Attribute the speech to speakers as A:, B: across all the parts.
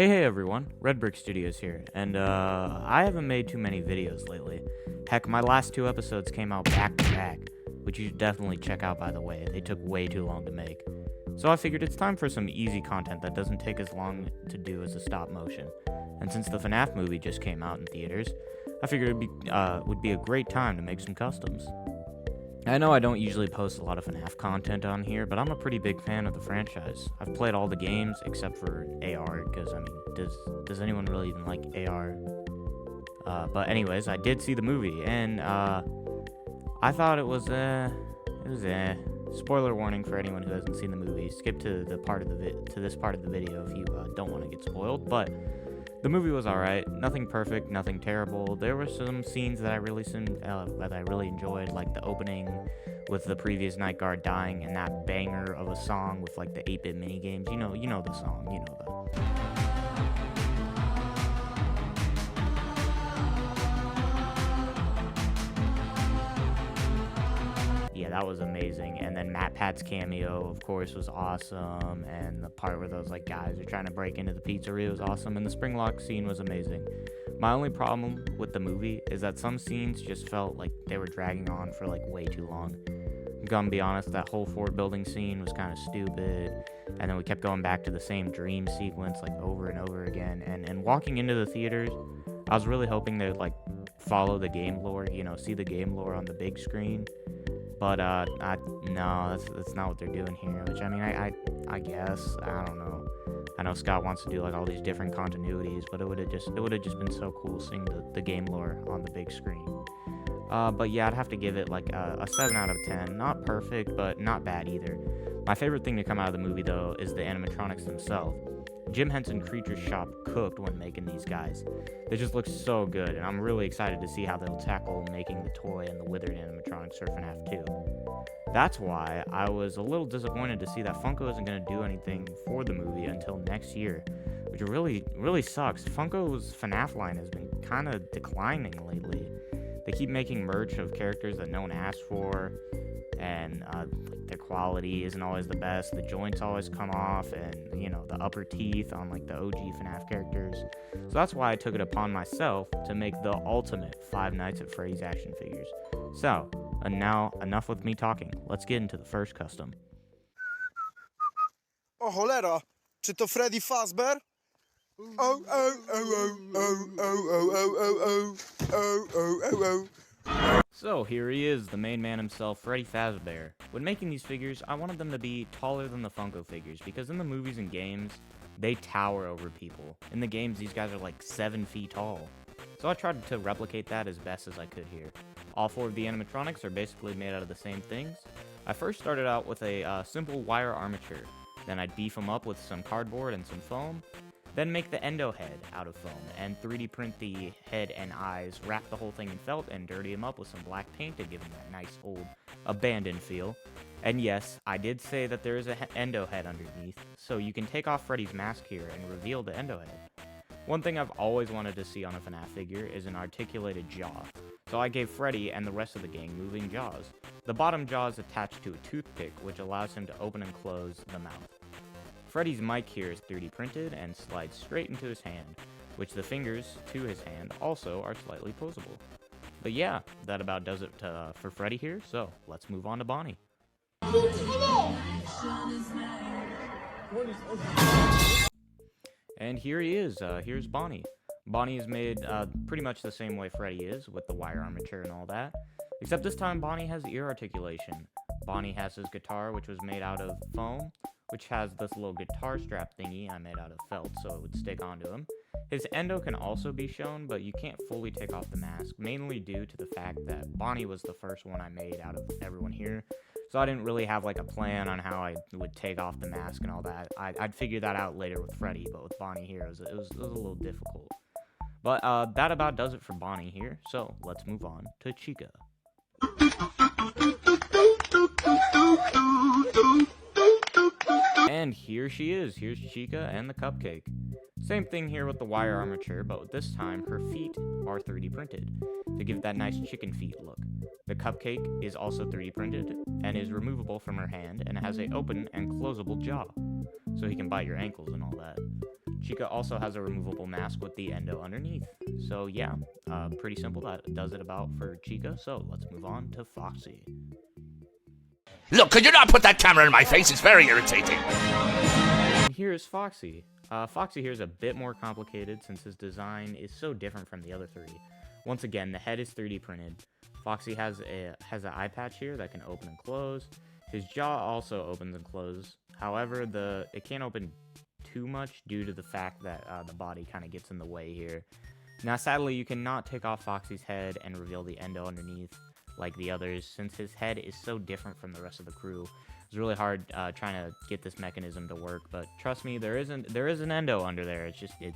A: Hey everyone, Red Brick Studios here, and I haven't made too many videos lately. Heck, my last two episodes came out back to back, which you should definitely check out by the way, they took way too long to make. So I figured it's time for some easy content that doesn't take as long to do as a stop motion. And since the FNAF movie just came out in theaters, I figured it would be a great time to make some customs. I know I don't usually post a lot of FNAF content on here, but I'm a pretty big fan of the franchise. I've played all the games except for AR, because, I mean, does anyone really even like AR? But anyways, I did see the movie, and I thought it was Spoiler warning for anyone who hasn't seen the movie. Skip to this part of the video if you don't want to get spoiled, but the movie was alright. Nothing perfect, nothing terrible. There were some scenes that I really enjoyed, like the opening with the previous night guard dying and that banger of a song with like the 8-bit minigames. You know the song, you know the. Yeah, that was amazing. And then Matt Pat's cameo, of course, was awesome. And the part where those like guys are trying to break into the pizzeria was awesome. And the Springlock scene was amazing. My only problem with the movie is that some scenes just felt like they were dragging on for like way too long. I'm gonna be honest, that whole fort building scene was kind of stupid. And then we kept going back to the same dream sequence like over and over again. And walking into the theaters, I was really hoping they would like follow the game lore, see the game lore on the big screen. But no, that's not what they're doing here. Which I mean, I guess I don't know. I know Scott wants to do like all these different continuities, but it would have just been so cool seeing the game lore on the big screen. But yeah, I'd have to give it like a 7 out of 10. Not perfect, but not bad either. My favorite thing to come out of the movie though is the animatronics themselves. Jim Henson Creature Shop cooked when making these guys. They just look so good, and I'm really excited to see how they'll tackle making the toy and the withered animatronics for FNAF 2. That's why I was a little disappointed to see that Funko isn't going to do anything for the movie until next year, which really sucks. Funko's FNAF line has been kind of declining lately. They keep making merch of characters that no one asked for, and their quality isn't always the best. The joints always come off, and the upper teeth on like the OG FNAF characters. So that's why I took it upon myself to make the ultimate Five Nights at Freddy's action figures. So, and now enough with me talking. Let's get into the first custom.
B: O cholera, czy to Freddy Fazbear? Oh, oh, oh, oh, oh, oh, oh, oh, oh, oh, oh, oh.
A: So here he is, the main man himself, Freddy Fazbear. When making these figures, I wanted them to be taller than the Funko figures, because in the movies and games, they tower over people. In the games, these guys are like 7 feet tall. So I tried to replicate that as best as I could here. All 4 of the animatronics are basically made out of the same things. I first started out with a simple wire armature. Then I'd beef them up with some cardboard and some foam. Then make the endo head out of foam and 3D print the head and eyes, wrap the whole thing in felt, and dirty them up with some black paint to give them that nice old abandoned feel. And yes, I did say that there is an endo head underneath, so you can take off Freddy's mask here and reveal the endo head. One thing I've always wanted to see on a FNAF figure is an articulated jaw, so I gave Freddy and the rest of the gang moving jaws. The bottom jaw is attached to a toothpick, which allows him to open and close the mouth. Freddy's mic here is 3D printed and slides straight into his hand, which the fingers to his hand also are slightly posable. But yeah, that about does it for Freddy here, so let's move on to Bonnie. And here he is, here's Bonnie. Bonnie is made pretty much the same way Freddy is, with the wire armature and all that, except this time Bonnie has ear articulation. Bonnie has his guitar, which was made out of foam, which has this little guitar strap thingy I made out of felt so it would stick onto him. His endo can also be shown, but you can't fully take off the mask, mainly due to the fact that Bonnie was the first one I made out of everyone here, so I didn't really have like a plan on how I would take off the mask and all that. I'd figure that out later with Freddy, but with Bonnie here, it was a little difficult. But that about does it for Bonnie here, so let's move on to Chica. And here she is. Here's Chica and the cupcake. Same thing here with the wire armature, but this time her feet are 3D printed to give that nice chicken feet look. The cupcake is also 3D printed and is removable from her hand and has a open and closable jaw, so he can bite your ankles and all that. Chica also has a removable mask with the endo underneath. So yeah, pretty simple. That does it about for Chica. So let's move on to Foxy.
C: Look, could you not put that camera in my face? It's very irritating.
A: And here's Foxy. Foxy here is a bit more complicated since his design is so different from the other three. Once again, the head is 3D printed. Foxy has an eye patch here that can open and close. His jaw also opens and closes. However, it can't open too much due to the fact that the body kind of gets in the way here. Now, sadly, you cannot take off Foxy's head and reveal the endo underneath like the others, since his head is so different from the rest of the crew. It's really hard trying to get this mechanism to work, but trust me, there is an endo under there. It's you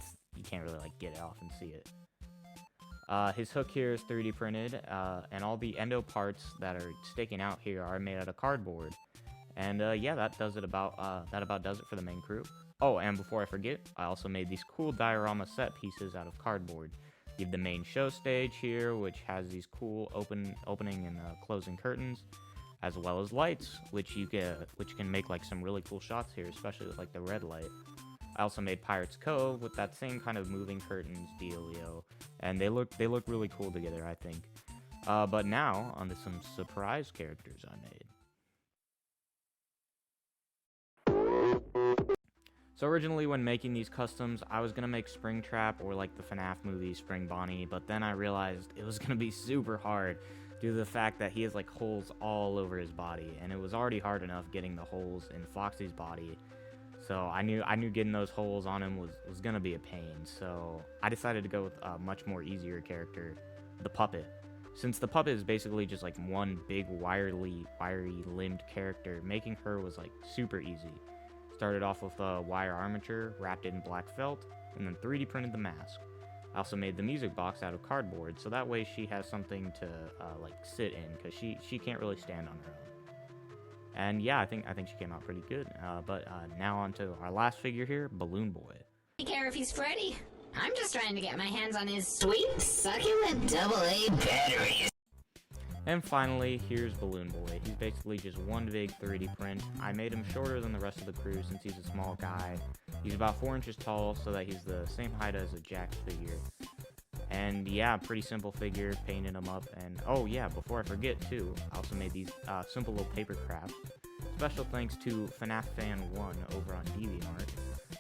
A: can't really like get it off and see it. His hook here is 3D printed, and all the endo parts that are sticking out here are made out of cardboard. And yeah, that about does it for the main crew. Oh, and before I forget, I also made these cool diorama set pieces out of cardboard. You have the main show stage here, which has these cool opening and closing curtains, as well as lights, which can make like some really cool shots here, especially with like the red light. I also made Pirates Cove with that same kind of moving curtains dealio, and they look really cool together, I think. But now onto some surprise characters I made. So originally when making these customs, I was gonna make Springtrap or like the FNAF movie Spring Bonnie, but then I realized it was gonna be super hard due to the fact that he has like holes all over his body, and it was already hard enough getting the holes in Foxy's body. So I knew getting those holes on him was gonna be a pain. So I decided to go with a much more easier character, the puppet. Since the puppet is basically just like one big wiry limbed character, making her was like super easy. Started off with a wire armature, wrapped it in black felt, and then 3D printed the mask. I also made the music box out of cardboard, so that way she has something to like sit in, because she can't really stand on her own. And yeah, I think she came out pretty good. But now on to our last figure here, Balloon Boy.
D: I don't care if he's Freddy. I'm just trying to get my hands on his sweet, succulent AA batteries.
A: And finally, here's Balloon Boy. He's basically just one big 3D print. I made him shorter than the rest of the crew since he's a small guy. He's about 4 inches tall, so that he's the same height as a Jax figure. And yeah, pretty simple figure, painted him up. And oh yeah, before I forget too, I also made these simple little Papercraft. Special thanks to FNAF Fan 1 over on DeviantArt.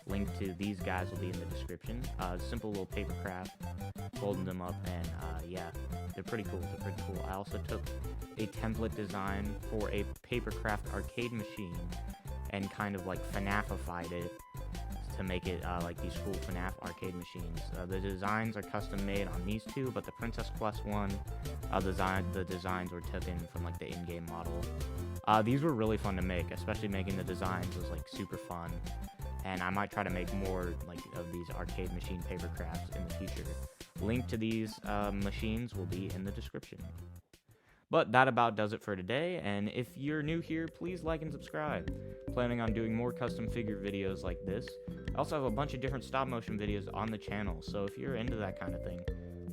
A: Link to these guys will be in the description. Simple little Papercraft, folding them up, and yeah, they're pretty cool. I also took a template design for a Papercraft arcade machine and kind of like FNAFified it to make it like these cool FNAF arcade machines. The designs are custom made on these two, but the Princess Quest one, the designs were taken from like the in-game model. These were really fun to make, especially making the designs was like super fun. And I might try to make more like of these arcade machine Papercrafts in the future. Link to these machines will be in the description. But that about does it for today, and if you're new here, please like and subscribe. Planning on doing more custom figure videos like this. I also have a bunch of different stop motion videos on the channel, so if you're into that kind of thing,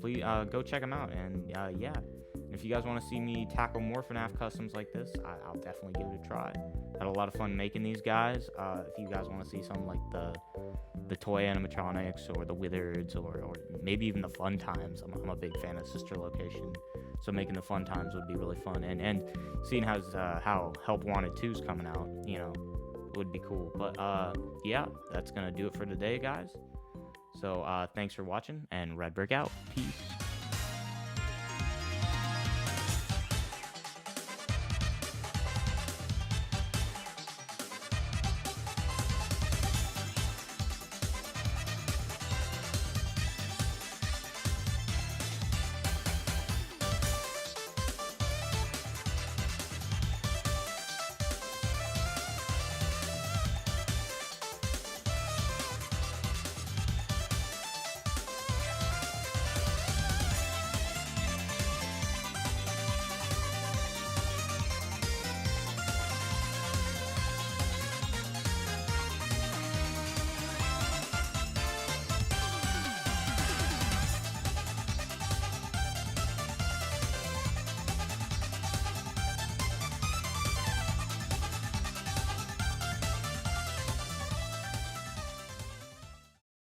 A: please go check them out. And yeah, if you guys want to see me tackle more FNAF customs like this, I'll definitely give it a try. Had a lot of fun making these guys. If you guys want to see something like the toy animatronics or the Wizards or maybe even the Fun Times, I'm a big fan of Sister Location. So making the Fun Times would be really fun, and seeing how Help Wanted 2's coming out, you know, would be cool. But yeah, that's gonna do it for today, guys. So thanks for watching, and Red Brick out. Peace.